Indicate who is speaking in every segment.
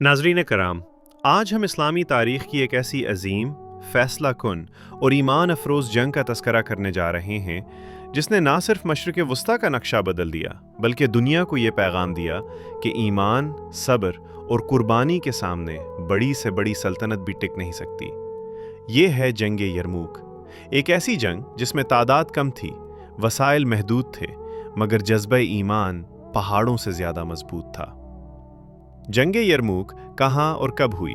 Speaker 1: नाज़रीन कराम, आज हम इस्लामी तारीख़ की एक ऐसी अजीम, फ़ैसला कुन और ईमान अफरोज़ जंग का तस्करा करने जा रहे हैं जिसने ना सिर्फ मशरिक़ वस्ता का नक्शा बदल दिया बल्कि दुनिया को ये पैगाम दिया कि ईमान, सब्र और कुर्बानी के सामने बड़ी से बड़ी सल्तनत भी टिक नहीं सकती। ये है जंग यरमूक, एक ऐसी जंग जिसमें तादाद कम थी, वसाइल महदूद थे, मगर जज्बा ईमान पहाड़ों से ज़्यादा मजबूत था। जंग यरमूक कहाँ और कब हुई?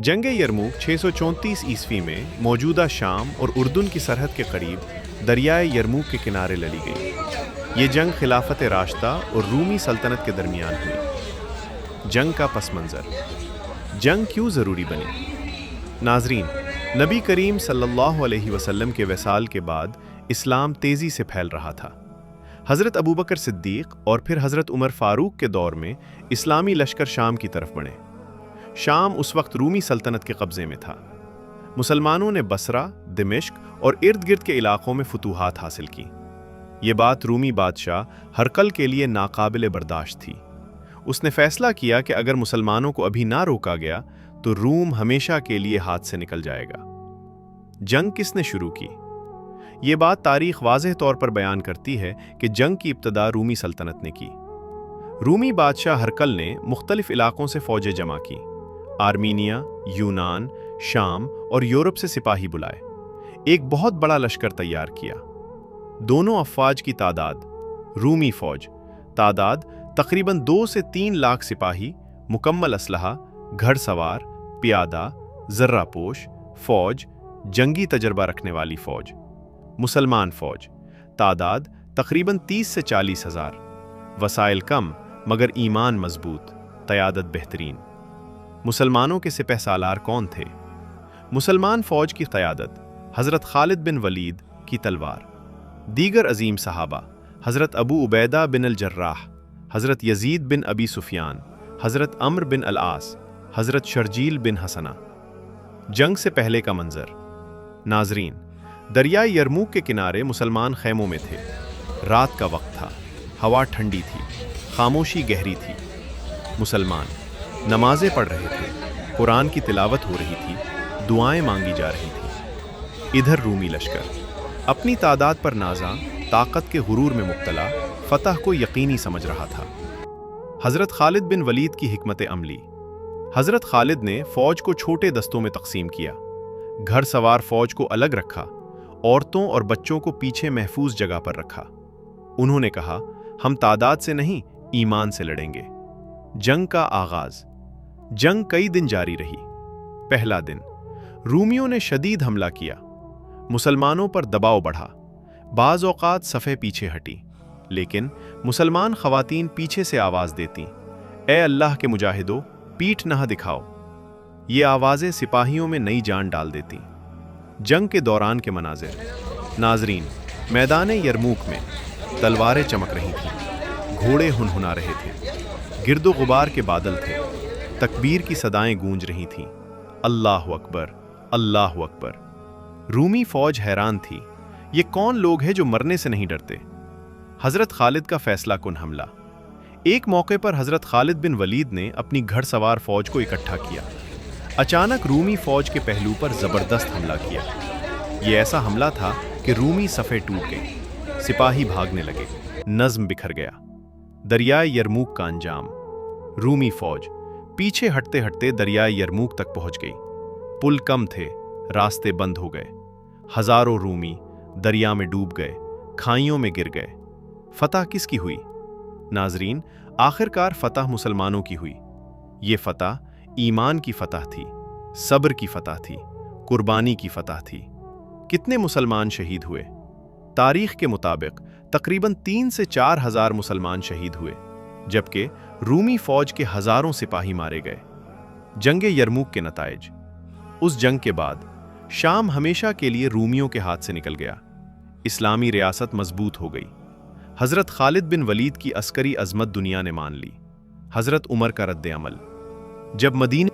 Speaker 1: जंग यरमूक 634 ईस्वी में मौजूदा शाम और उर्दून की सरहद के करीब दरियाए यरमूक के किनारे लड़ी गई। ये जंग खिलाफत राशिदा और रूमी सल्तनत के दरमियान हुई। जंग का पस मंज़र, जंग क्यों ज़रूरी बनी? नाज़रीन, नबी करीम सल्लल्लाहु अलैहि वसल्लम के वसाल के बाद इस्लाम तेज़ी से फैल रहा था। हज़रत अबू बकर सिद्दीक़ और फिर हज़रत उमर फ़ारूक के दौर में इस्लामी लश्कर शाम की तरफ बढ़े। शाम उस वक्त रूमी सल्तनत के कब्ज़े में था। मुसलमानों ने बसरा, दिमिश्क और इर्द गिर्द के इलाक़ों में फतूहात हासिल की। ये बात रूमी बादशाह हरकल के लिए नाकाबिले बर्दाश्त थी। उसने फ़ैसला किया कि अगर मुसलमानों को अभी ना रोका गया तो रूम हमेशा के लिए हाथ से निकल जाएगा। जंग किसने शुरू की? ये बात तारीख़ वाज़ेह तौर पर बयान करती है कि जंग की इब्तदा रूमी सल्तनत ने की। रूमी बादशाह हरकल ने मुख्तलिफ इलाक़ों से फ़ौजें जमा की। आर्मीनिया, यूनान, शाम और यूरोप से सिपाही बुलाए। एक बहुत बड़ा लश्कर तैयार किया। दोनों अफ़वाज की तादाद, रूमी फ़ौज तादाद तकरीबन 2 से 3 लाख सिपाही, मुकम्मल असलहा, घड़सवार, प्यादा, ज़र्रापोश फ़ौज, जंगी तजर्बा रखने वाली फ़ौज। मुसलमान फ़ौज तादाद तकरीबन 30 से 40 हज़ार, वसाइल कम मगर ईमान मजबूत, क़यादत बेहतरीन। मुसलमानों के सिपह सालार कौन थे? मुसलमान फ़ौज की क़यादत हज़रत खालिद बिन वलीद की तलवार। दीगर अजीम सहाबा हज़रत अबू उबैदा बिन अल जर्राह, हज़रत यजीद बिन अबी सुफियान, हज़रत अम्र बिन अल आस, हज़रत शर्जील बिन हसना। जंग से पहले का मंज़र। नाज़रीन, दरियाए यरमूक के किनारे मुसलमान खैमों में थे। रात का वक्त था, हवा ठंडी थी, खामोशी गहरी थी। मुसलमान नमाज़ें पढ़ रहे थे, कुरान की तिलावत हो रही थी, दुआएं मांगी जा रही थी। इधर रूमी लश्कर अपनी तादाद पर नाज़ा, ताकत के गुरूर में मुब्तला, फतह को यकीनी समझ रहा था। हज़रत खालिद बिन वलीद की हिकमत अमली। हज़रत खालिद ने फ़ौज को छोटे दस्तों में तकसीम किया। घर सवार फ़ौज को अलग रखा, औरतों और बच्चों को पीछे महफूज जगह पर रखा। उन्होंने कहा, हम तादाद से नहीं, ईमान से लड़ेंगे। जंग का आगाज। जंग कई दिन जारी रही। पहला दिन, रूमियों ने शदीद हमला किया। मुसलमानों पर दबाव बढ़ा। बाज़ औक़ात सफ़े पीछे हटी, लेकिन मुसलमान ख़वातीन पीछे से आवाज़ देती, ए अल्लाह के मुजाहिदों, पीठ ना दिखाओ। ये आवाज़ें सिपाहियों में नई जान डाल देती। जंग के दौरान के मनाजिर। नाज़रीन, मैदान यरमूक में तलवारें चमक रही थीं, घोड़े हुनहुना रहे थे, गिरदो गुबार के बादल थे, तकबीर की सदाएं गूंज रही थीं, अल्लाहु अकबर, अल्लाहु अकबर। रूमी फ़ौज हैरान थी, ये कौन लोग हैं जो मरने से नहीं डरते? हज़रत खालिद का फ़ैसला कुन हमला। एक मौके पर हज़रत खालिद बिन वलीद ने अपनी घड़सवार फ़ौज को इकट्ठा किया। अचानक रूमी फ़ौज के पहलू पर ज़बरदस्त हमला किया। ये ऐसा हमला था कि रूमी सफ़े टूट गई, सिपाही भागने लगे, नज़्म बिखर गया। दरियाए यरमूक का अंजाम। रूमी फ़ौज पीछे हटते हटते दरियाए यरमूक तक पहुंच गई। पुल कम थे, रास्ते बंद हो गए। हज़ारों रूमी दरिया में डूब गए, खाइयों में गिर गए। फतह किसकी हुई? नाज़रीन, आखिरकार फतह मुसलमानों की हुई। ये फतह ईमान की फतह थी, सब्र की फतह थी, कुर्बानी की फतह थी। कितने मुसलमान शहीद हुए? तारीख़ के मुताबिक तकरीबन 3 से 4 हज़ार मुसलमान शहीद हुए, जबकि रूमी फ़ौज के हज़ारों सिपाही मारे गए। जंग यरमूक के नताइज। उस जंग के बाद शाम हमेशा के लिए रूमियों के हाथ से निकल गया। इस्लामी रियासत मजबूत हो गई। हज़रत खालिद बिन वलीद की अस्करी अज़मत दुनिया ने मान ली। हज़रत उमर का रद्द अमल। जब मदीने